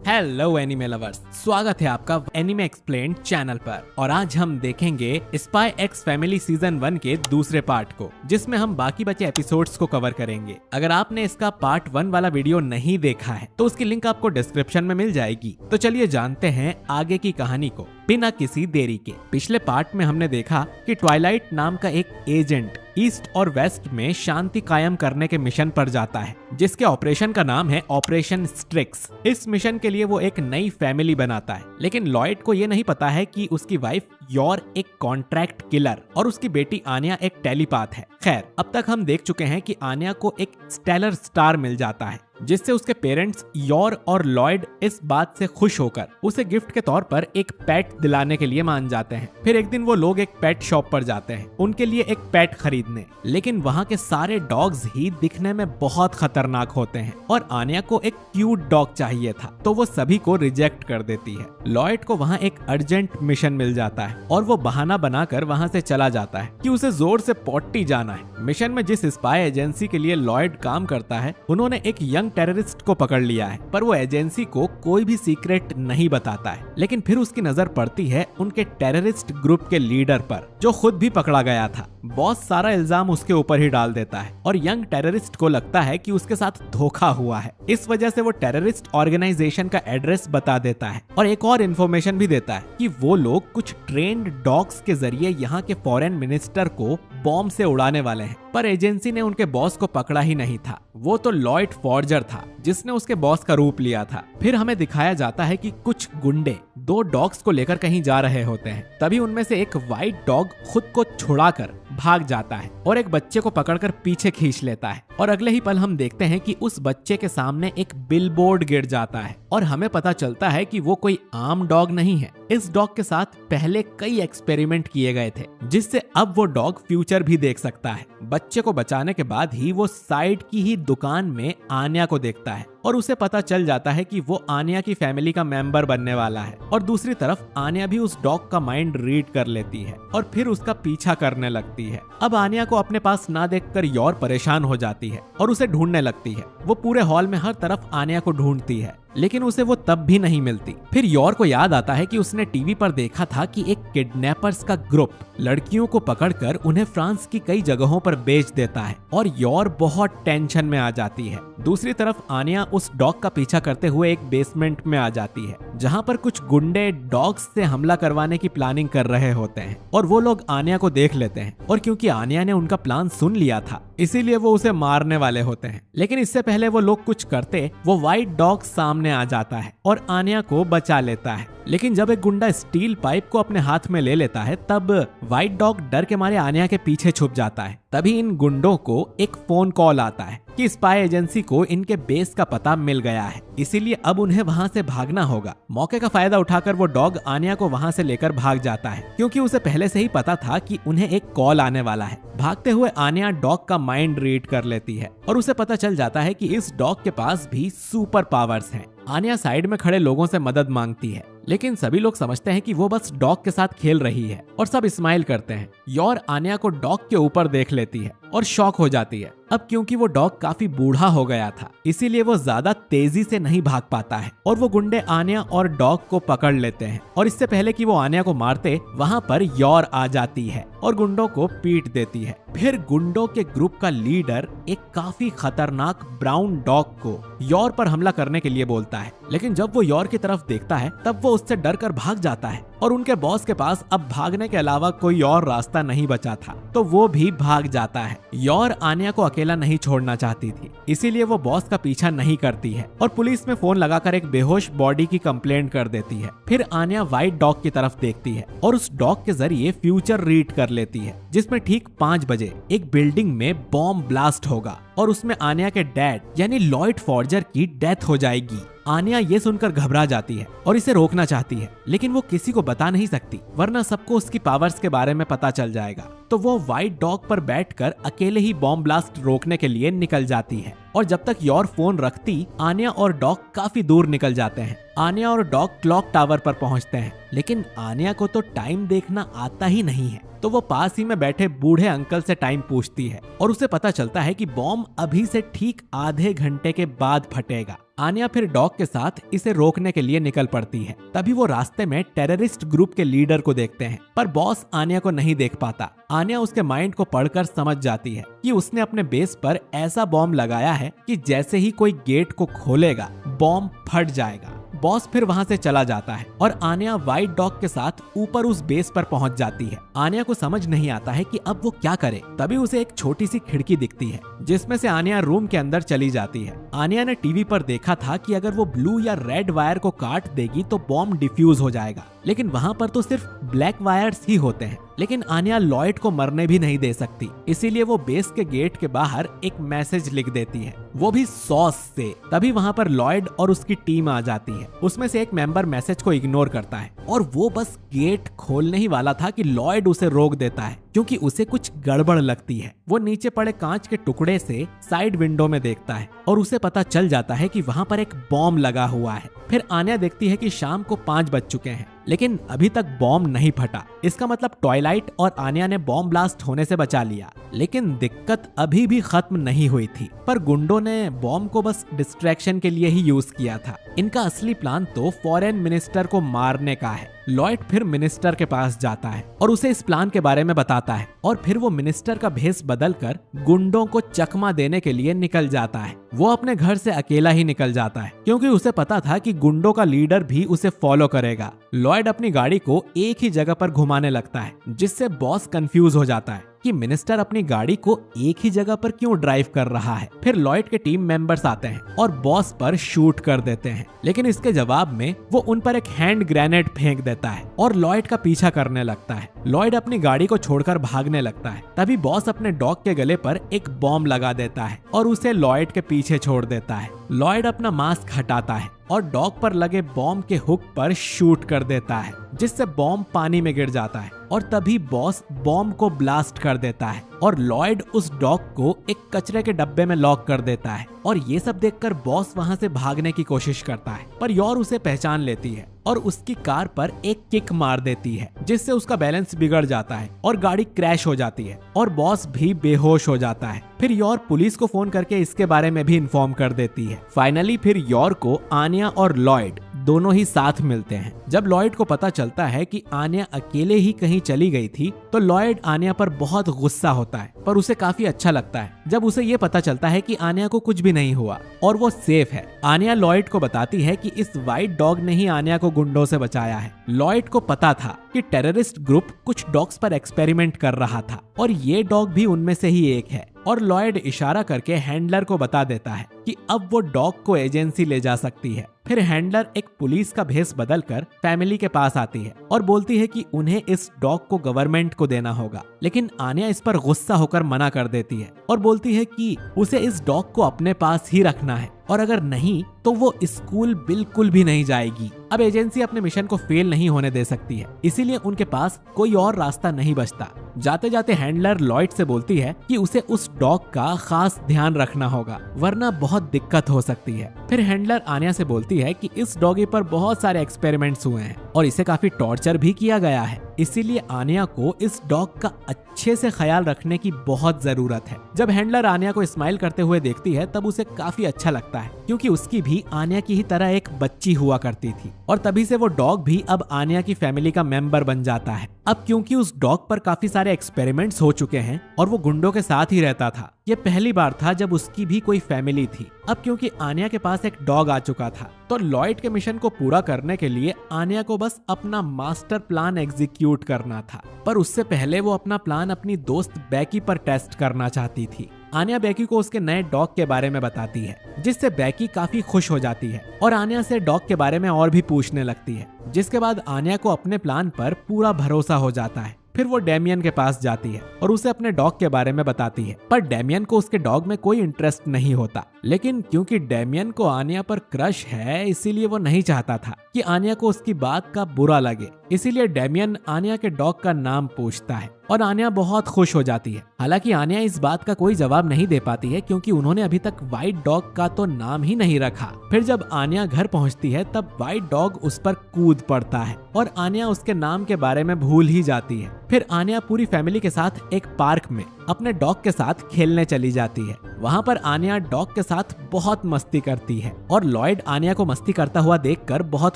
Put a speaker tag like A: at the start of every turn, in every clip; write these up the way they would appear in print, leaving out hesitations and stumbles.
A: Hello anime lovers, स्वागत है आपका एनिमे एक्सप्लेन्ड चैनल पर। और आज हम देखेंगे स्पाई एक्स फैमिली सीजन 1 के दूसरे पार्ट को, जिसमें हम बाकी बचे एपिसोड्स को कवर करेंगे। अगर आपने इसका पार्ट 1 वाला वीडियो नहीं देखा है तो उसकी लिंक आपको डिस्क्रिप्शन में मिल जाएगी। तो चलिए जानते हैं आगे की कहानी को बिना किसी देरी के। पिछले पार्ट में हमने देखा कि ट्वाइलाइट नाम का एक एजेंट ईस्ट और वेस्ट में शांति कायम करने के मिशन पर जाता है, जिसके ऑपरेशन का नाम है ऑपरेशन स्ट्रिक्स। इस मिशन के लिए वो एक नई फैमिली बनाता है, लेकिन लॉयड को ये नहीं पता है कि उसकी वाइफ योर एक कॉन्ट्रैक्ट किलर और उसकी बेटी आन्या एक टेलीपाथ है। खैर, अब तक हम देख चुके हैं कि आन्या को एक स्टेलर स्टार मिल जाता है, जिससे उसके पेरेंट्स योर और लॉयड इस बात से खुश होकर उसे गिफ्ट के तौर पर एक पेट दिलाने के लिए मान जाते हैं। फिर एक दिन वो लोग एक पेट शॉप पर जाते हैं उनके लिए एक पेट खरीदने, लेकिन वहाँ के सारे डॉग्स ही दिखने में बहुत खतरनाक होते हैं और आन्या को एक क्यूट डॉग चाहिए था, तो वो सभी को रिजेक्ट कर देती है। लॉयड को वहाँ एक अर्जेंट मिशन मिल जाता है और वो बहाना बनाकर वहाँ से चला जाता है कि उसे जोर से पॉटी जाना है। मिशन में जिस स्पाई एजेंसी के लिए लॉयड काम करता है, उन्होंने एक यंग टेररिस्ट को पकड़ लिया है, पर वो एजेंसी को कोई भी सीक्रेट नहीं बताता है। लेकिन फिर उसकी नजर पड़ती है उनके टेररिस्ट ग्रुप के लीडर पर, जो खुद भी पकड़ा गया था। बॉस सारा इल्जाम उसके ऊपर ही डाल देता है और यंग टेररिस्ट को लगता है कि उसके साथ धोखा हुआ है। इस वजह से वो टेररिस्ट ऑर्गेनाइजेशन का एड्रेस बता देता है और एक और इन्फॉर्मेशन भी देता है कि वो लोग कुछ ट्रेन्ड डॉग्स के जरिए यहाँ के फॉरेन मिनिस्टर को बॉम्ब से उड़ाने वाले हैं। पर एजेंसी ने उनके बॉस को पकड़ा ही नहीं था, वो तो लॉयड फॉर्जर था जिसने उसके बॉस का रूप लिया था। फिर हमें दिखाया जाता है कि कुछ गुंडे 2 डॉग्स को लेकर कहीं जा रहे होते हैं। तभी उनमें से एक व्हाइट डॉग खुद को छुड़ाकर भाग जाता है और एक बच्चे को पकड़कर पीछे खींच लेता है। और अगले ही पल हम देखते हैं कि उस बच्चे के सामने एक बिलबोर्ड गिर जाता है और हमें पता चलता है कि वो कोई आम डॉग नहीं है। इस डॉग के साथ पहले कई एक्सपेरिमेंट किए गए थे, जिससे अब वो डॉग फ्यूचर भी देख सकता है। बच्चे को बचाने के बाद ही वो साइड की ही दुकान में आन्या को देखता है और उसे पता चल जाता है कि वो आन्या की फैमिली का मेंबर बनने वाला है। और दूसरी तरफ आन्या भी उस डॉग का माइंड रीड कर लेती है और फिर उसका पीछा करने लगती है। अब आन्या को अपने पास ना देखकर योर परेशान हो जाती है और उसे ढूंढने लगती है। वो पूरे हॉल में हर तरफ आन्या को ढूंढती है, लेकिन उसे वो तब भी नहीं मिलती। फिर योर को याद आता है कि उसने टीवी पर देखा था कि एक किडनैपर्स का ग्रुप लड़कियों को पकड़कर उन्हें फ्रांस की कई जगहों पर बेच देता है और योर बहुत टेंशन में आ जाती है। दूसरी तरफ आन्या उस डॉग का पीछा करते हुए एक बेसमेंट में आ जाती है, जहां पर कुछ गुंडे डॉग्स से हमला करवाने की प्लानिंग कर रहे होते हैं और वो लोग आन्या को देख लेते हैं। और क्योंकि आन्या ने उनका प्लान सुन लिया था, इसीलिए वो उसे मारने वाले होते हैं। लेकिन इससे पहले वो लोग कुछ करते, वो व्हाइट डॉग सामने आ जाता है और आन्या को बचा लेता है। लेकिन जब एक गुंडा स्टील पाइप को अपने हाथ में ले लेता है, तब व्हाइट डॉग डर के मारे आन्या के पीछे छुप जाता है। तभी इन गुंडों को एक फोन कॉल आता है कि स्पाई एजेंसी को इनके बेस का पता मिल गया है, इसीलिए अब उन्हें वहां से भागना होगा। मौके का फायदा उठाकर वो डॉग आन्या को वहां से लेकर भाग जाता है, क्योंकि उसे पहले से ही पता था कि उन्हें एक कॉल आने वाला है। भागते हुए आन्या डॉग का माइंड रीड कर लेती है और उसे पता चल जाता है कि इस डॉग के पास भी सुपर पावर्स हैं। आन्या साइड में खड़े लोगों से मदद मांगती है, लेकिन सभी लोग समझते हैं कि वो बस डॉग के साथ खेल रही है और सब स्माइल करते हैं। योर आन्या को डॉग के ऊपर देख लेती है और शॉक हो जाती है। अब क्योंकि वो डॉग काफी बूढ़ा हो गया था, इसीलिए वो ज्यादा तेजी से नहीं भाग पाता है और वो गुंडे आन्या और डॉग को पकड़ लेते हैं। और इससे पहले कि वो आन्या को मारते, वहाँ पर योर आ जाती है और गुंडों को पीट देती है। फिर गुंडों के ग्रुप का लीडर एक काफी खतरनाक ब्राउन डॉग को योर पर हमला करने के लिए बोलता है, लेकिन जब वो योर की तरफ देखता है, तब वो उससे डरकर भाग जाता है और उनके बॉस के पास अब भागने के अलावा कोई और रास्ता नहीं बचा था, तो वो भी भाग जाता है। योर आन्या को अकेला नहीं छोड़ना चाहती थी, इसीलिए वो बॉस का पीछा नहीं करती है और पुलिस में फोन लगाकर एक बेहोश बॉडी की कंप्लेंट कर देती है। फिर आन्या व्हाइट डॉग की तरफ देखती है और उस डॉग के जरिए फ्यूचर रीड कर लेती है, जिसमें ठीक 5 बजे एक बिल्डिंग में बॉम्ब ब्लास्ट होगा और उसमें आन्या के डैड यानी लॉयड फॉर्जर की डेथ हो जाएगी। आन्या ये सुनकर घबरा जाती है और इसे रोकना चाहती है, लेकिन वो किसी को बता नहीं सकती, वरना सबको उसकी पावर्स के बारे में पता चल जाएगा। तो वो व्हाइट डॉग पर बैठकर अकेले ही बॉम्ब ब्लास्ट रोकने के लिए निकल जाती है। और जब तक योर फोन रखती, आन्या और डॉग काफी दूर निकल जाते हैं। आन्या और डॉग क्लॉक टावर पर पहुंचते हैं, लेकिन आन्या को तो टाइम देखना आता ही नहीं है, तो वो पास ही में बैठे बूढ़े अंकल से टाइम पूछती है और उसे पता चलता है कि बॉम्ब अभी से ठीक आधे घंटे के बाद फटेगा। आन्या फिर डॉग के साथ इसे रोकने के लिए निकल पड़ती है। तभी वो रास्ते में टेररिस्ट ग्रुप के लीडर को देखते हैं, पर बॉस आन्या को नहीं देख पाता। आन्या उसके माइंड को पढ़कर समझ जाती है कि उसने अपने बेस पर ऐसा बॉम्ब लगाया है कि जैसे ही कोई गेट को खोलेगा बॉम्ब फट जाएगा। बॉस फिर वहां से चला जाता है और आन्या व्हाइट डॉग के साथ ऊपर उस बेस पर पहुंच जाती है। आन्या को समझ नहीं आता है कि अब वो क्या करे। तभी उसे एक छोटी सी खिड़की दिखती है जिसमें से आन्या रूम के अंदर चली जाती है। आन्या ने टीवी पर देखा था कि अगर वो ब्लू या रेड वायर को काट देगी तो बॉम्ब डिफ्यूज हो जाएगा, लेकिन वहां पर तो सिर्फ ब्लैक वायर्स ही होते हैं। लेकिन आन्या लॉयड को मरने भी नहीं दे सकती, इसीलिए वो बेस के गेट के बाहर एक मैसेज लिख देती है, वो भी सॉस से। तभी वहां पर लॉयड और उसकी टीम आ जाती है। उसमें से एक मेंबर मैसेज को इग्नोर करता है और वो बस गेट खोलने ही वाला था कि लॉयड उसे रोक देता है क्योंकि उसे कुछ गड़बड़ लगती है। वो नीचे पड़े कांच के टुकड़े से साइड विंडो में देखता है और उसे पता चल जाता है कि वहां पर एक बॉम्ब लगा हुआ है। फिर आन्या देखती है कि शाम को 5 बज चुके हैं लेकिन अभी तक बॉम्ब नहीं फटा। इसका मतलब ट्वाइलाइट और आन्या ने बॉम्ब ब्लास्ट होने से बचा लिया। लेकिन दिक्कत अभी भी खत्म नहीं हुई थी, पर गुंडों ने बॉम्ब को बस डिस्ट्रैक्शन के लिए ही यूज किया था। इनका असली प्लान तो फॉरेन मिनिस्टर को मारने का है। लॉयड फिर मिनिस्टर के पास जाता है और उसे इस प्लान के बारे में बताता है और फिर वो मिनिस्टर का भेष बदलकर गुंडों को चकमा देने के लिए निकल जाता है। वो अपने घर से अकेला ही निकल जाता है क्योंकि उसे पता था कि गुंडों का लीडर भी उसे फॉलो करेगा। लॉयड अपनी गाड़ी को एक ही जगह पर घुमाने लगता है जिससे बॉस कंफ्यूज हो जाता है कि मिनिस्टर अपनी गाड़ी को एक ही जगह पर क्यों ड्राइव कर रहा है। फिर लॉयड के टीम मेंबर्स आते हैं और बॉस पर शूट कर देते हैं, लेकिन इसके जवाब में वो उन पर एक हैंड ग्रेनेड फेंक देता है और लॉयड का पीछा करने लगता है। लॉयड अपनी गाड़ी को छोड़कर भागने लगता है। तभी बॉस अपने डॉग के गले पर एक बॉम्ब लगा देता है और उसे लॉयड के पीछे छोड़ देता है। लॉयड अपना मास्क हटाता है और डॉग पर लगे बॉम्ब के हुक पर शूट कर देता है जिससे बॉम्ब पानी में गिर जाता है और तभी बॉस बॉम्ब को ब्लास्ट कर देता है और लॉयड उस डॉग को एक कचरे के डब्बे में लॉक कर देता है। और ये सब देखकर बॉस वहां से भागने की कोशिश करता है, पर योर उसे पहचान लेती है और उसकी कार पर एक किक मार देती है जिससे उसका बैलेंस बिगड़ जाता है और गाड़ी क्रैश हो जाती है और बॉस भी बेहोश हो जाता है। फिर योर पुलिस को फोन करके इसके बारे में भी इन्फॉर्म कर देती है। फाइनली फिर योर को आन्या और लॉयड दोनों ही साथ मिलते हैं। जब लॉयड को पता चलता है कि आन्या अकेले ही कहीं चली गई थी तो लॉयड आन्या पर बहुत गुस्सा होता है, पर उसे काफी अच्छा लगता है जब उसे ये पता चलता है कि आन्या को कुछ भी नहीं हुआ और वो सेफ है। आन्या लॉयड को बताती है कि इस व्हाइट डॉग ने ही आन्या को गुंडों से बचाया है। लॉयड को पता था कि टेररिस्ट ग्रुप कुछ डॉग्स पर एक्सपेरिमेंट कर रहा था और ये डॉग भी उनमें से ही एक है। और लॉयड इशारा करके हैंडलर को बता देता है कि अब वो डॉग को एजेंसी ले जा सकती है। फिर हैंडलर एक पुलिस का भेष बदलकर फैमिली के पास आती है और बोलती है कि उन्हें इस डॉग को गवर्नमेंट को देना होगा, लेकिन आन्या इस पर गुस्सा होकर मना कर देती है और बोलती है कि उसे इस डॉग को अपने पास ही रखना है और अगर नहीं तो वो स्कूल बिल्कुल भी नहीं जाएगी। अब एजेंसी अपने मिशन को फेल नहीं होने दे सकती है, इसीलिए उनके पास कोई और रास्ता नहीं बचता। जाते जाते हैंडलर लॉयड से बोलती है कि उसे उस डॉग का खास ध्यान रखना होगा वरना बहुत दिक्कत हो सकती है। फिर हैंडलर आन्या से बोलती है कि इस डॉगी पर बहुत सारे एक्सपेरिमेंट्स हुए हैं और इसे काफी टॉर्चर भी किया गया है, इसीलिए आन्या को इस डॉग का अच्छे से ख्याल रखने की बहुत जरूरत है। जब हैंडलर आन्या को स्माइल करते हुए देखती है तब उसे काफी अच्छा लगता है क्योंकि उसकी भी आन्या की ही तरह एक बच्ची हुआ करती थी और तभी से वो डॉग भी अब आन्या की फैमिली का मेंबर बन जाता है। अब क्योंकि उस डॉग पर काफी सारे एक्सपेरिमेंट्स हो चुके हैं और वो गुंडों के साथ ही रहता था, ये पहली बार था जब उसकी भी कोई फैमिली थी। अब क्योंकि आन्या के पास एक डॉग आ चुका था तो लॉयड के मिशन को पूरा करने के लिए आन्या को बस अपना मास्टर प्लान एग्जीक्यूट करना था, पर उससे पहले वो अपना प्लान अपनी दोस्त बैकी पर टेस्ट करना चाहती थी। आन्या बैकी को उसके नए डॉग के बारे में बताती है जिससे बैकी काफी खुश हो जाती है और आन्या से डॉग के बारे में और भी पूछने लगती है, जिसके बाद आन्या को अपने प्लान पर पूरा भरोसा हो जाता है। फिर वो डेमियन के पास जाती है और उसे अपने डॉग के बारे में बताती है, पर डेमियन को उसके डॉग में कोई इंटरेस्ट नहीं होता। लेकिन क्योंकि डेमियन को आन्या पर क्रश है इसीलिए वो नहीं चाहता था कि आन्या को उसकी बात का बुरा लगे, इसीलिए डेमियन आन्या के डॉग का नाम पूछता है और आन्या बहुत खुश हो जाती है। हालांकि आन्या इस बात का कोई जवाब नहीं दे पाती है क्योंकि उन्होंने अभी तक व्हाइट डॉग का तो नाम ही नहीं रखा। फिर जब आन्या घर पहुंचती है तब व्हाइट डॉग उस पर कूद पड़ता है और आन्या उसके नाम के बारे में भूल ही जाती है। फिर आन्या पूरी फैमिली के साथ एक पार्क में अपने डॉग के साथ खेलने चली जाती है। वहाँ पर आन्या डॉग के साथ बहुत मस्ती करती है और लॉयड आन्या को मस्ती करता हुआ देखकर बहुत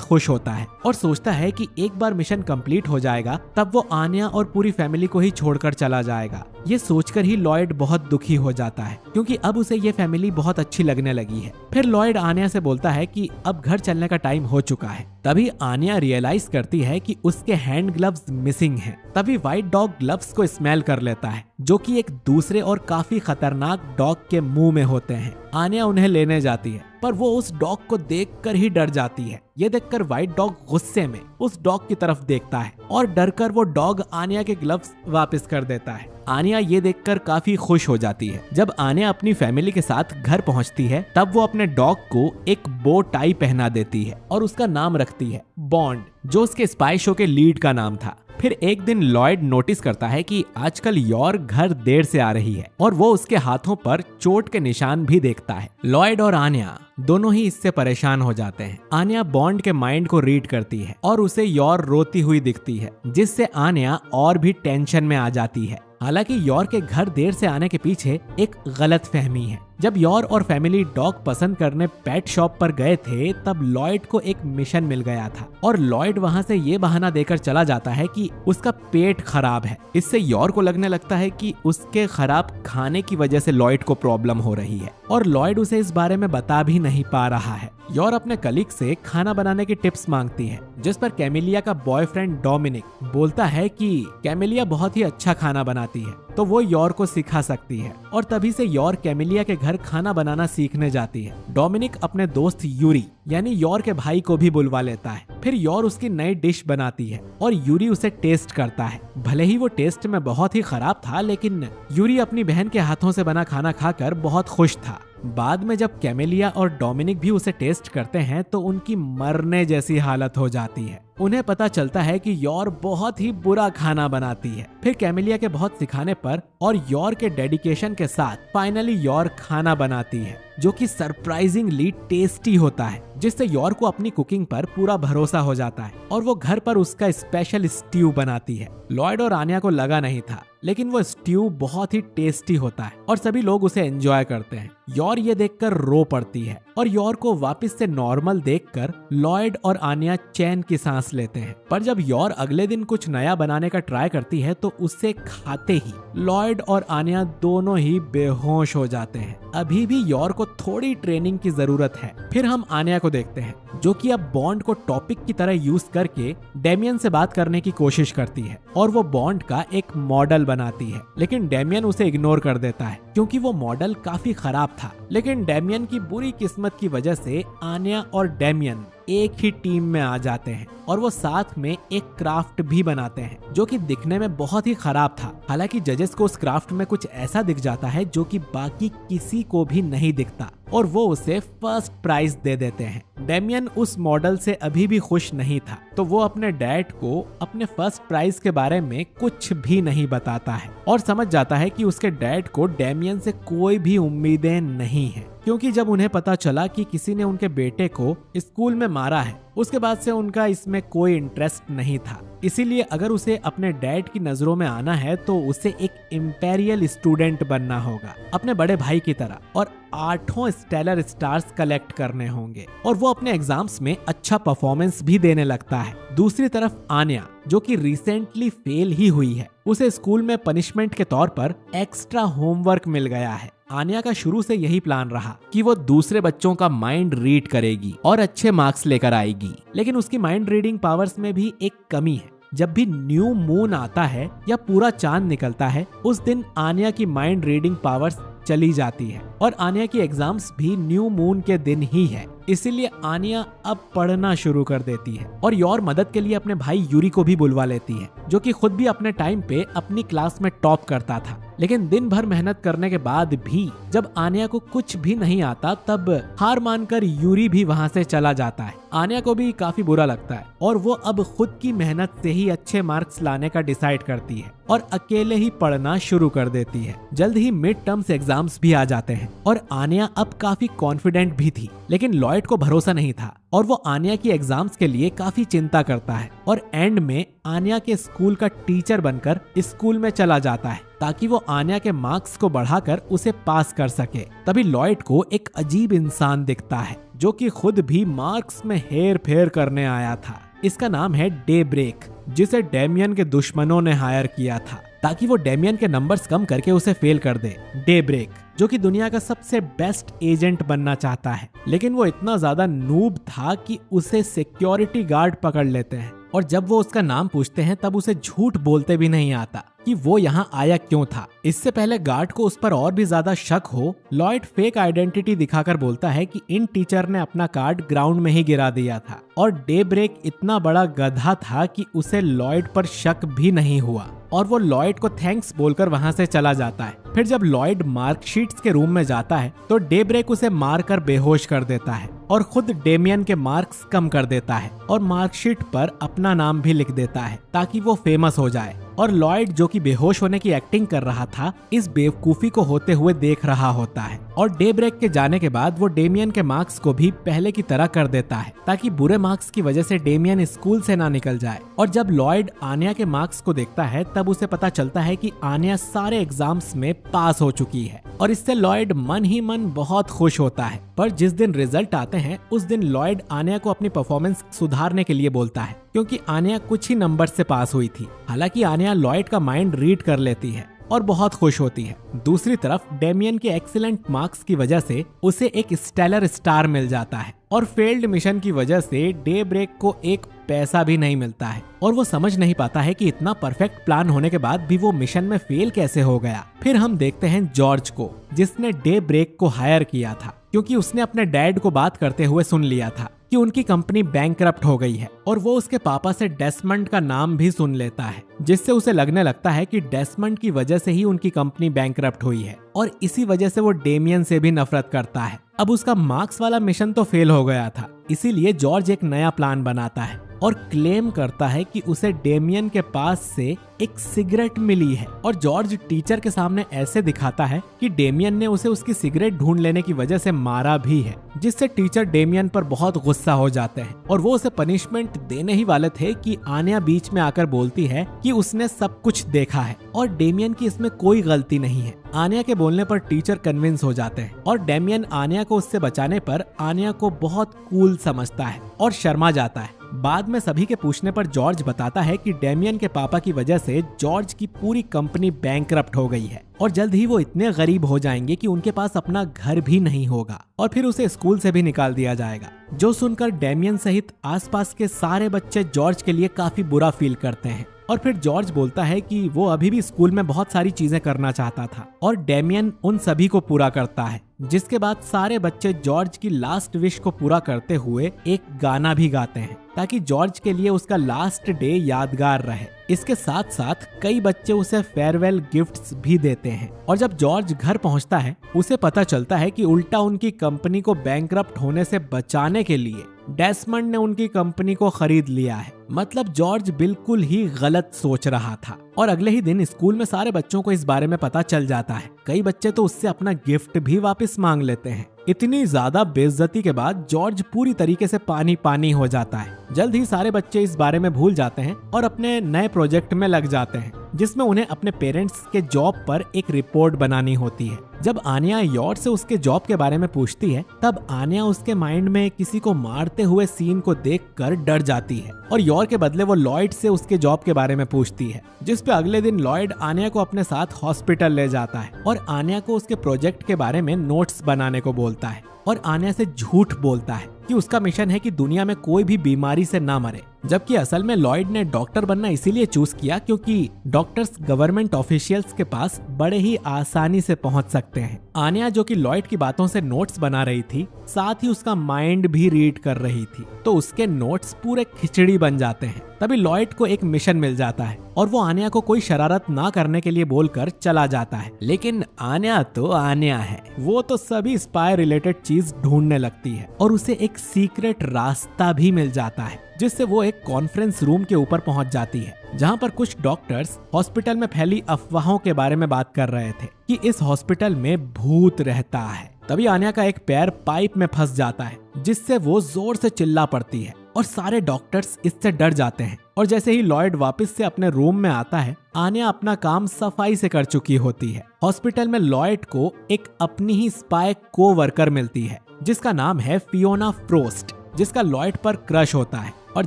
A: खुश होता है और सोचता है कि एक बार मिशन कंप्लीट हो जाएगा तब वो आन्या और पूरी फैमिली को ही छोड़कर चला जाएगा। ये सोचकर ही लॉयड बहुत दुखी हो जाता है क्योंकि अब उसे ये फैमिली बहुत अच्छी लगने लगी है। फिर लॉयड आन्या से बोलता है कि अब घर चलने का टाइम हो चुका है। तभी आन्या रियलाइज करती है कि उसके हैंड ग्लव्स मिसिंग हैं। तभी व्हाइट डॉग ग्लव्स को स्मेल कर लेता है जो कि एक दूसरे और काफी खतरनाक डॉग के मुंह में होते हैं। आन्या उन्हें लेने जाती है पर वो उस डॉग को देखकर ही डर जाती है। ये देखकर व्हाइट डॉग गुस्से में उस डॉग की तरफ देखता है और डरकर वो डॉग आन्या के ग्लव्स वापस कर देता है। आन्या ये देखकर काफी खुश हो जाती है। जब आन्या अपनी फैमिली के साथ घर पहुंचती है तब वो अपने डॉग को एक बो टाई पहना देती है और उसका नाम रखती है बॉन्ड, जो उसके स्पाई शो के लीड का नाम था। फिर एक दिन लॉयड नोटिस करता है कि आजकल योर घर देर से आ रही है और वो उसके हाथों पर चोट के निशान भी देखता है। लॉयड और आन्या दोनों ही इससे परेशान हो जाते हैं। आन्या बॉन्ड के माइंड को रीड करती है और उसे योर रोती हुई दिखती है जिससे आन्या और भी टेंशन में आ जाती है। हालांकि योर के घर देर से आने के पीछे एक गलत फहमी है। जब योर और फैमिली डॉग पसंद करने पेट शॉप पर गए थे तब लॉयड को एक मिशन मिल गया था और लॉयड वहां से ये बहाना देकर चला जाता है कि उसका पेट खराब है। इससे योर को लगने लगता है कि उसके खराब खाने की वजह से लॉयड को प्रॉब्लम हो रही है और लॉयड उसे इस बारे में बता भी नहीं पा रहा है। योर अपने कलीग से खाना बनाने की टिप्स मांगती है जिस पर कैमिलिया का बॉयफ्रेंड डोमिनिक बोलता है कि कैमिलिया बहुत ही अच्छा खाना बनाती है तो वो योर को सिखा सकती है और तभी से योर कैमिलिया के घर खाना बनाना सीखने जाती है। डोमिनिक अपने दोस्त यूरी यानी योर के भाई को भी बुलवा लेता है। फिर योर उसकी नई डिश बनाती है और यूरी उसे टेस्ट करता है। भले ही वो टेस्ट में बहुत ही खराब था लेकिन यूरी अपनी बहन के हाथों से बना खाना खाकर बहुत खुश था। बाद में जब कैमिलिया और डोमिनिक भी उसे टेस्ट करते हैं तो उनकी मरने जैसी हालत हो जाती है। उन्हें पता चलता है कि योर बहुत ही बुरा खाना बनाती है। फिर कैमिलिया के बहुत सिखाने पर और योर के डेडिकेशन के साथ फाइनली योर खाना बनाती है जो कि सरप्राइजिंगली टेस्टी होता है जिससे योर को अपनी कुकिंग पर पूरा भरोसा हो जाता है और वो घर पर उसका स्पेशल स्ट्यू बनाती है। लॉयड और आन्या को लगा नहीं था लेकिन वो स्ट्यू बहुत ही टेस्टी होता है और सभी लोग उसे एंजॉय करते हैं। योर ये देखकर रो पड़ती है और योर को वापस से नॉर्मल देखकर लॉयड और आन्या चैन की सांस लेते हैं। पर जब योर अगले दिन कुछ नया बनाने का ट्राई करती है तो उसे खाते ही लॉयड और आन्या दोनों ही बेहोश हो जाते हैं। अभी भी योर को थोड़ी ट्रेनिंग की जरूरत है। फिर हम आन्या को देखते हैं जो कि अब बॉन्ड को टॉपिक की तरह यूज करके डेमियन से बात करने की कोशिश करती है और वो बॉन्ड का एक मॉडल बनाती है लेकिन डेमियन उसे इग्नोर कर देता है क्योंकि वो मॉडल काफी खराब था। लेकिन डेमियन की बुरी किस्मत की वजह से आन्या और डेमियन एक ही टीम में आ जाते हैं और वो साथ में एक क्राफ्ट भी बनाते हैं जो कि दिखने में बहुत ही खराब था। हालांकि जजेस को उस क्राफ्ट में कुछ ऐसा दिख जाता है जो कि बाकी किसी को भी नहीं दिखता और वो उसे फर्स्ट प्राइज दे देते हैं। डेमियन उस मॉडल से अभी भी खुश नहीं था तो वो अपने डैड को अपने फर्स्ट प्राइज के बारे में कुछ भी नहीं बताता है और समझ जाता है कि उसके डैड को डेमियन से कोई भी उम्मीदें नहीं है क्योंकि जब उन्हें पता चला कि किसी ने उनके बेटे को स्कूल में मारा है उसके बाद से उनका इसमें कोई इंटरेस्ट नहीं था। इसीलिए अगर उसे अपने डैड की नजरों में आना है तो उसे एक इम्पेरियल स्टूडेंट बनना होगा अपने बड़े भाई की तरह और 8 स्टेलर स्टार्स कलेक्ट करने होंगे और वो अपने एग्जाम्स में अच्छा परफॉर्मेंस भी देने लगता है। दूसरी तरफ आन्या जो कि रिसेंटली फेल ही हुई है उसे स्कूल में पनिशमेंट के तौर पर एक्स्ट्रा होमवर्क मिल गया है। आन्या का शुरू से यही प्लान रहा कि वो दूसरे बच्चों का माइंड रीड करेगी और अच्छे मार्क्स लेकर आएगी लेकिन उसकी माइंड रीडिंग पावर्स में भी एक कमी है। जब भी न्यू मून आता है या पूरा चांद निकलता है उस दिन आन्या की माइंड रीडिंग पावर्स चली जाती है और आन्या की एग्जाम्स भी न्यू मून के दिन ही है। इसीलिए आनिया अब पढ़ना शुरू कर देती है और योर मदद के लिए अपने भाई यूरी को भी बुलवा लेती है, जो कि खुद भी अपने टाइम पे अपनी क्लास में टॉप करता था। लेकिन दिन भर मेहनत करने के बाद भी जब आनिया को कुछ भी नहीं आता, तब हार मानकर यूरी भी वहाँ से चला जाता है। आनिया को भी काफी बुरा लगता है और वो अब खुद की मेहनत से ही अच्छे मार्क्स लाने का डिसाइड करती है और अकेले ही पढ़ना शुरू कर देती है। जल्द ही मिड टर्म्स एग्जाम्स भी आ जाते हैं और आनिया अब काफी कॉन्फिडेंट भी थी, लेकिन लॉयड को भरोसा नहीं था और वो आनिया की एग्जाम्स के लिए काफी चिंता करता है और एंड में आनिया के स्कूल का टीचर बनकर स्कूल में चला जाता है ताकि वो आनिया के मार्क्स को बढ़ाकर उसे पास कर सके। तभी लॉयड को एक अजीब इंसान दिखता है जो कि खुद भी मार्क्स में हेर फेर करने आया था। इसका नाम है डेब्रेक, जिसे डेमियन के दुश्मनों ने हायर किया था ताकि वो डेमियन के नंबर्स कम करके उसे फेल कर दे। डेब्रेक जो कि दुनिया का सबसे बेस्ट एजेंट बनना चाहता है, लेकिन वो इतना ज्यादा नूब था कि उसे सिक्योरिटी गार्ड पकड़ लेते हैं और जब वो उसका नाम पूछते हैं तब उसे झूठ बोलते भी नहीं आता कि वो यहाँ आया क्यों था। इससे पहले गार्ड को उस पर और भी ज्यादा शक हो, लॉयड फेक आइडेंटिटी दिखाकर बोलता है कि इन टीचर ने अपना कार्ड ग्राउंड में ही गिरा दिया था और डेब्रेक इतना बड़ा गधा था कि उसे लॉयड पर शक भी नहीं हुआ और वो लॉयड को थैंक्स बोलकर वहाँ से चला जाता है। फिर जब लॉयड मार्कशीट्स के रूम में जाता है तो डेब्रेक उसे मारकर बेहोश कर देता है और खुद डेमियन के मार्क्स कम कर देता है और मार्कशीट पर अपना नाम भी लिख देता है ताकि वो फेमस हो जाए। और लॉयड जो कि बेहोश होने की एक्टिंग कर रहा था, इस बेवकूफी को होते हुए देख रहा होता है और डेब्रेक के जाने के बाद वो डेमियन के मार्क्स को भी पहले की तरह कर देता है ताकि बुरे मार्क्स की वजह से डेमियन स्कूल से ना निकल जाए। और जब लॉयड आनिया के मार्क्स को देखता है तब उसे पता चलता है कि आनिया सारे एग्जाम्स में पास हो चुकी है और इससे लॉयड मन ही मन बहुत खुश होता है। पर जिस दिन रिजल्ट आते हैं उस दिन लॉयड आनिया को अपनी परफॉर्मेंस सुधारने के लिए बोलता है क्योंकि आनिया कुछ ही नंबर से पास हुई थी। हालांकि आनिया लॉयड का माइंड रीड कर लेती है और बहुत खुश होती है। दूसरी तरफ डेमियन के एक्सीलेंट मार्क्स की वजह से उसे एक स्टेलर स्टार मिल जाता है और फेल्ड मिशन की वजह से डेब्रेक को एक पैसा भी नहीं मिलता है और वो समझ नहीं पाता है कि इतना परफेक्ट प्लान होने के बाद भी वो मिशन में फेल कैसे हो गया। फिर हम देखते हैं जॉर्ज को, जिसने डेब्रेक को हायर किया था क्योंकि उसने अपने डैड को बात करते हुए सुन लिया था कि उनकी कंपनी बैंकरप्ट हो गई है और वो उसके पापा से डेस्मंड का नाम भी सुन लेता है, जिससे उसे लगने लगता है कि डेस्मंड की वजह से ही उनकी कंपनी बैंकरप्ट हुई है और इसी वजह से वो डेमियन से भी नफरत करता है। अब उसका मार्क्स वाला मिशन तो फेल हो गया था, इसीलिए जॉर्ज एक नया प्लान बनाता है और क्लेम करता है कि उसे डेमियन के पास से एक सिगरेट मिली है और जॉर्ज टीचर के सामने ऐसे दिखाता है कि डेमियन ने उसे उसकी सिगरेट ढूंढ लेने की वजह से मारा भी है, जिससे टीचर डेमियन पर बहुत गुस्सा हो जाते हैं और वो उसे पनिशमेंट देने ही वाले थे कि आनिया बीच में आकर बोलती है कि उसने सब कुछ देखा है और डेमियन की इसमें कोई गलती नहीं है। आनिया के बोलने पर टीचर कन्विंस हो जाते हैं और डेमियन आनिया को उससे बचाने पर आनिया को बहुत कूल समझता है और शर्मा जाता है। बाद में सभी के पूछने पर जॉर्ज बताता है कि डेमियन के पापा की वजह से जॉर्ज की पूरी कंपनी बैंकरप्ट हो गई है और जल्द ही वो इतने गरीब हो जाएंगे कि उनके पास अपना घर भी नहीं होगा और फिर उसे स्कूल से भी निकाल दिया जाएगा। जो सुनकर डेमियन सहित आसपास के सारे बच्चे जॉर्ज के लिए काफी बुरा फील करते हैं और फिर जॉर्ज बोलता है कि वो अभी भी स्कूल में बहुत सारी चीजें करना चाहता था और डेमियन उन सभी को पूरा करता है, जिसके बाद सारे बच्चे जॉर्ज की लास्ट विश को पूरा करते हुए एक गाना भी गाते हैं ताकि जॉर्ज के लिए उसका लास्ट डे यादगार रहे। इसके साथ साथ कई बच्चे उसे फेयरवेल गिफ्ट्स भी देते हैं और जब जॉर्ज घर पहुंचता है उसे पता चलता है कि उल्टा उनकी कंपनी को बैंकरप्ट होने से बचाने के लिए डेस्मंड ने उनकी कंपनी को खरीद लिया है। मतलब जॉर्ज बिल्कुल ही गलत सोच रहा था और अगले ही दिन स्कूल में सारे बच्चों को इस बारे में पता चल जाता है। कई बच्चे तो उससे अपना गिफ्ट भी वापस मांग लेते हैं। इतनी ज्यादा बेइज्जती के बाद जॉर्ज पूरी तरीके से पानी पानी हो जाता है। जल्द ही सारे बच्चे इस बारे में भूल जाते हैं और अपने नए प्रोजेक्ट में लग जाते हैं, जिसमें उन्हें अपने पेरेंट्स के जॉब पर एक रिपोर्ट बनानी होती है। जब आनिया योर से उसके जॉब के बारे में पूछती है तब आनिया उसके माइंड में किसी को मारते हुए सीन को देखकर डर जाती है और योर के बदले वो लॉयड से उसके जॉब के बारे में पूछती है, जिस पे अगले दिन लॉयड आनिया को अपने साथ हॉस्पिटल ले जाता है और आनिया को उसके प्रोजेक्ट के बारे में नोट्स बनाने को बोलता है और आनिया से झूठ बोलता है कि उसका मिशन है कि दुनिया में कोई भी बीमारी से ना मरे जबकि असल में लॉयड ने डॉक्टर बनना इसीलिए चूज किया क्योंकि डॉक्टर्स गवर्नमेंट ऑफिशियल्स के पास बड़े ही आसानी से पहुंच सकते हैं। आन्या जो कि लॉयड की बातों से नोट्स बना रही थी, साथ ही उसका माइंड भी रीड कर रही थी, तो उसके नोट्स पूरे खिचड़ी बन जाते हैं। तभी लॉयड को एक मिशन मिल जाता है और वो आन्या को कोई शरारत ना करने के लिए बोलकर चला जाता है। लेकिन आन्या तो आन्या है, वो तो सभी स्पाई रिलेटेड चीज ढूंढने लगती है और उसे एक सीक्रेट रास्ता भी मिल जाता है, जिससे वो एक कॉन्फ्रेंस रूम के ऊपर पहुंच जाती है, जहां पर कुछ डॉक्टर्स हॉस्पिटल में फैली अफवाहों के बारे में बात कर रहे थे कि इस हॉस्पिटल में भूत रहता है। तभी आन्या का एक पैर पाइप में फंस जाता है, जिससे वो जोर से चिल्ला पड़ती है और सारे डॉक्टर्स इससे डर जाते हैं। और जैसे ही लॉयड वापस से अपने रूम में आता है, आन्या अपना काम सफाई से कर चुकी होती है। हॉस्पिटल में लॉयड को एक अपनी ही स्पाई को-वर्कर मिलती है, जिसका नाम है फियोना फ्रोस्ट, जिसका लॉयड पर क्रश होता है। और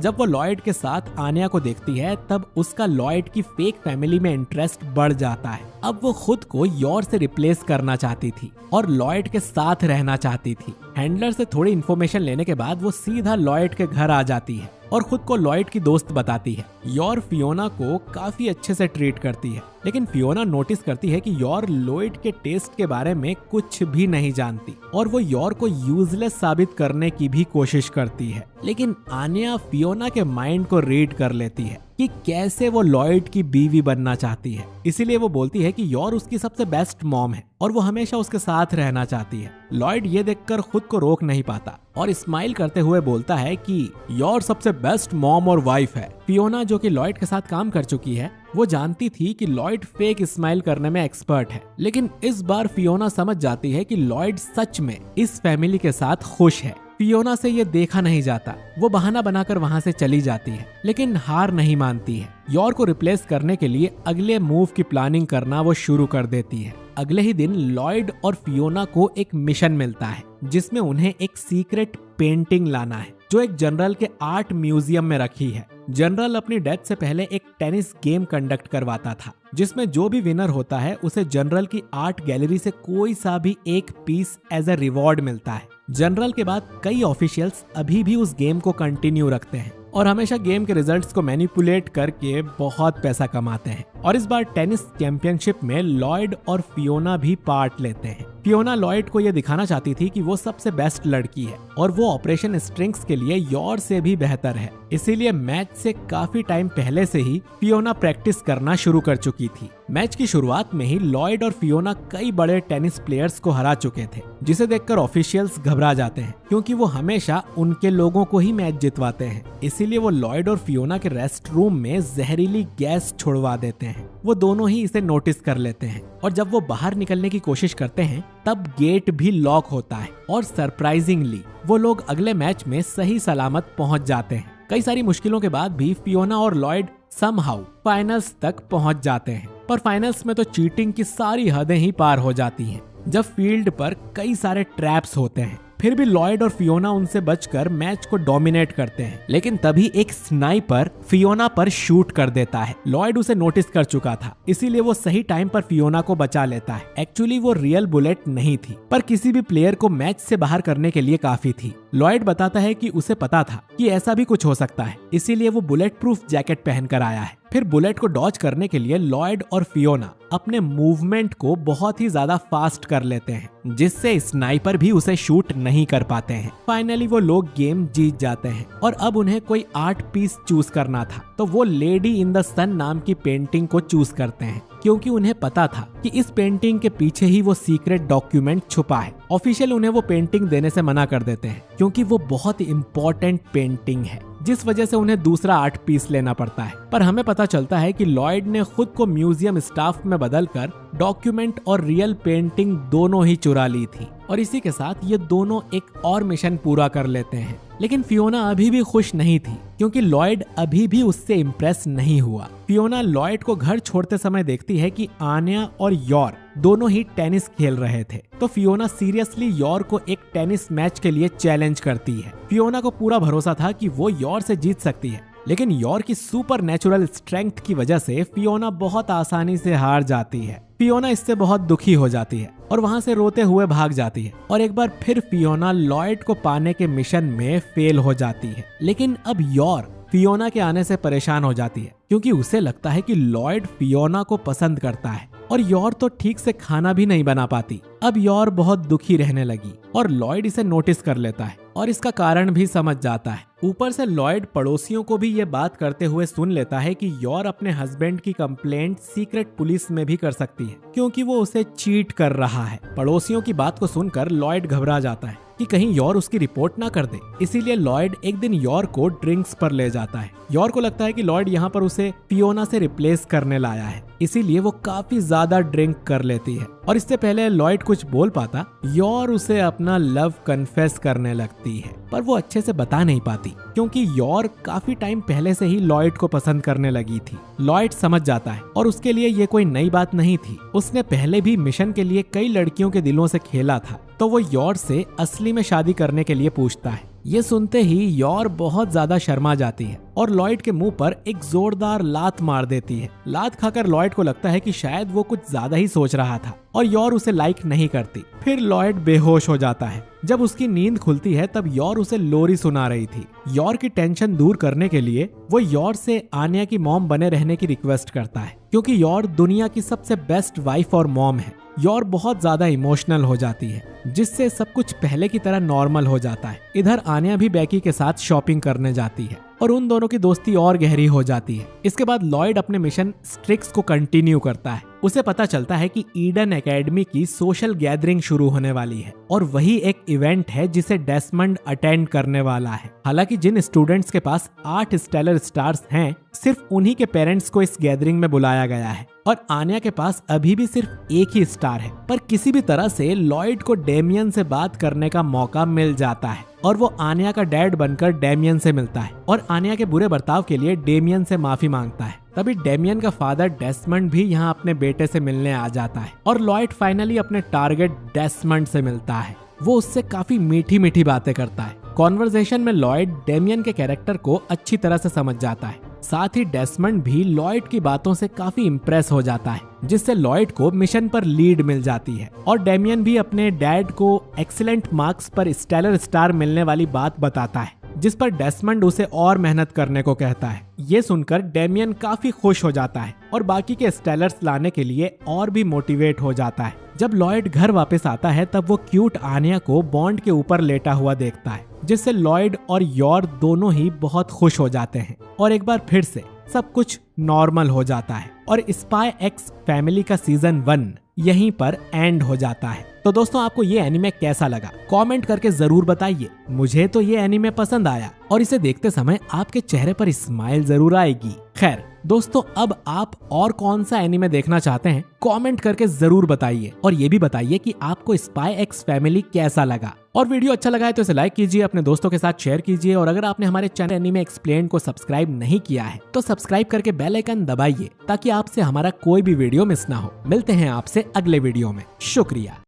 A: जब वो लॉयड के साथ आन्या को देखती है, तब उसका लॉयड की फेक फैमिली में इंटरेस्ट बढ़ जाता है। अब वो खुद को योर से रिप्लेस करना चाहती थी और लॉयड के साथ रहना चाहती थी। हैंडलर से थोड़ी इन्फॉर्मेशन लेने के बाद वो सीधा लॉयड के घर आ जाती है और खुद को लॉयड की दोस्त बताती है। योर फियोना को काफी अच्छे से ट्रीट करती है, लेकिन फियोना नोटिस करती है कि योर लॉयड के टेस्ट के बारे में कुछ भी नहीं जानती और वो योर को यूजलेस साबित करने की भी कोशिश करती है। लेकिन आन्या फियोना के माइंड को रीड कर लेती है कि कैसे वो लॉयड की बीवी बनना चाहती है। इसीलिए वो बोलती है कि योर उसकी सबसे बेस्ट मॉम है और वो हमेशा उसके साथ रहना चाहती है। लॉयड ये देखकर खुद को रोक नहीं पाता और स्माइल करते हुए बोलता है कि योर सबसे बेस्ट मॉम और वाइफ है। फियोना जो कि लॉयड के साथ काम कर चुकी है, वो जानती थी कि लॉयड फेक स्माइल करने में एक्सपर्ट है, लेकिन इस बार फियोना समझ जाती है कि लॉयड सच में इस फैमिली के साथ खुश है। फियोना से ये देखा नहीं जाता, वो बहाना बनाकर वहाँ से चली जाती है, लेकिन हार नहीं मानती है। योर को रिप्लेस करने के लिए अगले मूव की प्लानिंग करना वो शुरू कर देती है। अगले ही दिन लॉयड और फियोना को एक मिशन मिलता है, जिसमें उन्हें एक सीक्रेट पेंटिंग लाना है जो एक जनरल के आर्ट म्यूजियम में रखी है। जनरल अपनी डेथ से पहले एक टेनिस गेम कंडक्ट करवाता था, जिसमें जो भी विनर होता है उसे जनरल की आर्ट गैलरी से कोई सा भी एक पीस एज ए रिवॉर्ड मिलता है। जनरल के बाद कई ऑफिशियल्स अभी भी उस गेम को कंटिन्यू रखते हैं और हमेशा गेम के रिजल्ट्स को मैनिपुलेट करके बहुत पैसा कमाते हैं। और इस बार टेनिस चैंपियनशिप में लॉयड और फियोना भी पार्ट लेते हैं। फियोना लॉयड को यह दिखाना चाहती थी कि वो सबसे बेस्ट लड़की है और वो ऑपरेशन स्ट्रिंग्स के लिए योर से भी बेहतर है। इसीलिए मैच से काफी टाइम पहले से ही फियोना प्रैक्टिस करना शुरू कर चुकी थी। मैच की शुरुआत में ही लॉयड और फियोना कई बड़े टेनिस प्लेयर्स को हरा चुके थे, जिसे देखकर ऑफिशियल्स घबरा जाते हैं क्योंकि वो हमेशा उनके लोगों को ही मैच जितवाते हैं। इसीलिए वो लॉयड और फियोना के रेस्ट रूम में जहरीली गैस छोड़वा देते हैं। वो दोनों ही इसे नोटिस कर लेते हैं और जब वो बाहर निकलने की कोशिश करते हैं, तब गेट भी लॉक होता है और सरप्राइजिंगली वो लोग अगले मैच में सही सलामत पहुंच जाते हैं। कई सारी मुश्किलों के बाद भी फियोना और लॉयड समहाउ फाइनल्स तक पहुंच जाते हैं, पर फाइनल्स में तो चीटिंग की सारी हदें ही पार हो जाती हैं। जब फील्ड पर कई सारे ट्रैप्स होते हैं, फिर भी लॉयड और फियोना उनसे बचकर मैच को डोमिनेट करते हैं। लेकिन तभी एक स्नाइपर फियोना पर शूट कर देता है। लॉयड उसे नोटिस कर चुका था, इसीलिए वो सही टाइम पर फियोना को बचा लेता है। एक्चुअली वो रियल बुलेट नहीं थी, पर किसी भी प्लेयर को मैच से बाहर करने के लिए काफी थी। लॉयड बताता है कि उसे पता था कि ऐसा भी कुछ हो सकता है, इसीलिए वो बुलेट प्रूफ जैकेट पहनकर आया है। फिर बुलेट को डॉज करने के लिए लॉयड और फियोना अपने मूवमेंट को बहुत ही ज्यादा फास्ट कर लेते हैं, जिससे स्नाइपर भी उसे शूट नहीं कर पाते हैं। फाइनली वो लोग गेम जीत जाते हैं और अब उन्हें कोई आर्ट पीस चूज करना था, तो वो लेडी इन द सन नाम की पेंटिंग को चूज करते हैं, क्योंकि उन्हें पता था कि इस पेंटिंग के पीछे ही वो सीक्रेट डॉक्यूमेंट छुपा है। ऑफिशियल उन्हें वो पेंटिंग देने से मना कर देते हैं, क्योंकि वो बहुत इम्पोर्टेंट पेंटिंग है, जिस वजह से उन्हें दूसरा आर्ट पीस लेना पड़ता है। पर हमें पता चलता है कि लॉयड ने खुद को म्यूजियम स्टाफ में बदलकर डॉक्यूमेंट और रियल पेंटिंग दोनों ही चुरा ली थी और इसी के साथ ये दोनों एक और मिशन पूरा कर लेते हैं। लेकिन फियोना अभी भी खुश नहीं थी, क्योंकि लॉयड अभी भी उससे इम्प्रेस नहीं हुआ। फियोना लॉयड को घर छोड़ते समय देखती है कि आन्या और योर दोनों ही टेनिस खेल रहे थे, तो फियोना सीरियसली योर को एक टेनिस मैच के लिए चैलेंज करती है। फियोना को पूरा भरोसा था कि वो योर से जीत सकती है, लेकिन योर की सुपर नेचुरल स्ट्रेंथ की वजह से फियोना बहुत आसानी से हार जाती है। फियोना इससे बहुत दुखी हो जाती है और वहां से रोते हुए भाग जाती है और एक बार फिर फियोना लॉयड को पाने के मिशन में फेल हो जाती है। लेकिन अब योर फियोना के आने से परेशान हो जाती है क्योंकि उसे लगता है कि लॉयड फियोना को पसंद करता है और योर तो ठीक से खाना भी नहीं बना पाती। अब योर बहुत दुखी रहने लगी और लॉयड इसे नोटिस कर लेता है और इसका कारण भी समझ जाता है। ऊपर से लॉयड पड़ोसियों को भी ये बात करते हुए सुन लेता है कि योर अपने हस्बैंड की कंप्लेंट सीक्रेट पुलिस में भी कर सकती है क्योंकि वो उसे चीट कर रहा है। पड़ोसियों की बात को सुनकर लॉयड घबरा जाता है कि कहीं योर उसकी रिपोर्ट ना कर दे। इसीलिए लॉयड एक दिन योर को ड्रिंक्स पर ले जाता है। योर को लगता है कि लॉयड यहाँ पर उसे फियोना से रिप्लेस करने लाया है, इसीलिए वो काफी ज्यादा ड्रिंक कर लेती है और इससे पहले लॉयड कुछ बोल पाता, योर उसे अपना लव कन्फेस करने लगती है, पर वो अच्छे से बता नहीं पाती क्योंकि योर काफी टाइम पहले से ही लॉयड को पसंद करने लगी थी। लॉयड समझ जाता है और उसके लिए ये कोई नई बात नहीं थी। उसने पहले भी मिशन के लिए कई लड़कियों के दिलों से खेला था, तो वो योर से असली में शादी करने के लिए पूछता है। ये सुनते ही योर बहुत ज्यादा शर्मा जाती है और लॉयड के मुंह पर एक जोरदार लात मार देती है। लात खाकर लॉयड को लगता है कि शायद वो कुछ ज्यादा ही सोच रहा था और योर उसे लाइक नहीं करती। फिर लॉयड बेहोश हो जाता है। जब उसकी नींद खुलती है तब योर उसे लोरी सुना रही थी। योर की टेंशन दूर करने के लिए वो योर से आन्या की मॉम बने रहने की रिक्वेस्ट करता है क्योंकि योर दुनिया की सबसे बेस्ट वाइफ और मॉम है। योर बहुत ज्यादा इमोशनल हो जाती है जिससे सब कुछ पहले की तरह नॉर्मल हो जाता है। इधर आन्या भी बेकी के साथ शॉपिंग करने जाती है और उन दोनों की दोस्ती और गहरी हो जाती है। इसके बाद लॉयड अपने मिशन स्ट्रिक्स को कंटिन्यू करता है। उसे पता चलता है कि ईडन एकेडमी की सोशल गैदरिंग शुरू होने वाली है और वही एक इवेंट है जिसे डेस्मंड अटेंड करने वाला है। हालांकि जिन स्टूडेंट्स के पास 8 स्टेलर स्टार्स हैं, सिर्फ उन्हीं के पेरेंट्स को इस गैदरिंग में बुलाया गया है और आन्या के पास अभी भी सिर्फ एक ही स्टार है। पर किसी भी तरह से लॉयड को डेमियन से बात करने का मौका मिल जाता है और वो आन्या का डैड बनकर डेमियन से मिलता है और आन्या के बुरे बर्ताव के लिए डेमियन से माफी मांगता है। तभी डेमियन का फादर डेस्मंड भी यहाँ अपने बेटे से मिलने आ जाता है और लॉयड फाइनली अपने टारगेट डेस्मंड से मिलता है। वो उससे काफी मीठी मीठी बातें करता है। कॉन्वर्सेशन में लॉयड डेमियन के कैरेक्टर को अच्छी तरह से समझ जाता है। साथ ही डेस्मंड भी लॉयड की बातों से काफी इम्प्रेस हो जाता है जिससे लॉयड को मिशन पर लीड मिल जाती है और डेमियन भी अपने डैड को एक्सीलेंट मार्क्स पर स्टेलर स्टार मिलने वाली बात बताता है जिस पर डेस्मंड उसे और मेहनत करने को कहता है। ये सुनकर डेमियन काफी खुश हो जाता है और बाकी के स्टेलर्स लाने के लिए और भी मोटिवेट हो जाता है। जब लॉयड घर वापस आता है तब वो क्यूट आन्या को बॉन्ड के ऊपर लेटा हुआ देखता है जिससे लॉयड और योर दोनों ही बहुत खुश हो जाते हैं और एक बार फिर से सब कुछ नॉर्मल हो जाता है और स्पाई एक्स फैमिली का सीजन 1 यहीं पर एंड हो जाता है। तो दोस्तों, आपको ये एनीमे कैसा लगा कमेंट करके जरूर बताइए। मुझे तो ये एनीमे पसंद आया और इसे देखते समय आपके चेहरे पर स्माइल जरूर आएगी। खैर दोस्तों, अब आप और कौन सा एनीमे देखना चाहते हैं कमेंट करके जरूर बताइए और ये भी बताइए कि आपको स्पाई एक्स फैमिली कैसा लगा। और वीडियो अच्छा लगा है तो इसे लाइक कीजिए, अपने दोस्तों के साथ शेयर कीजिए और अगर आपने हमारे चैनल एनीमे एक्सप्लेन को सब्सक्राइब नहीं किया है तो सब्सक्राइब करके बेल आइकन दबाइए ताकि आपसे हमारा कोई भी वीडियो मिस ना हो। मिलते हैं आपसे अगले वीडियो में। शुक्रिया।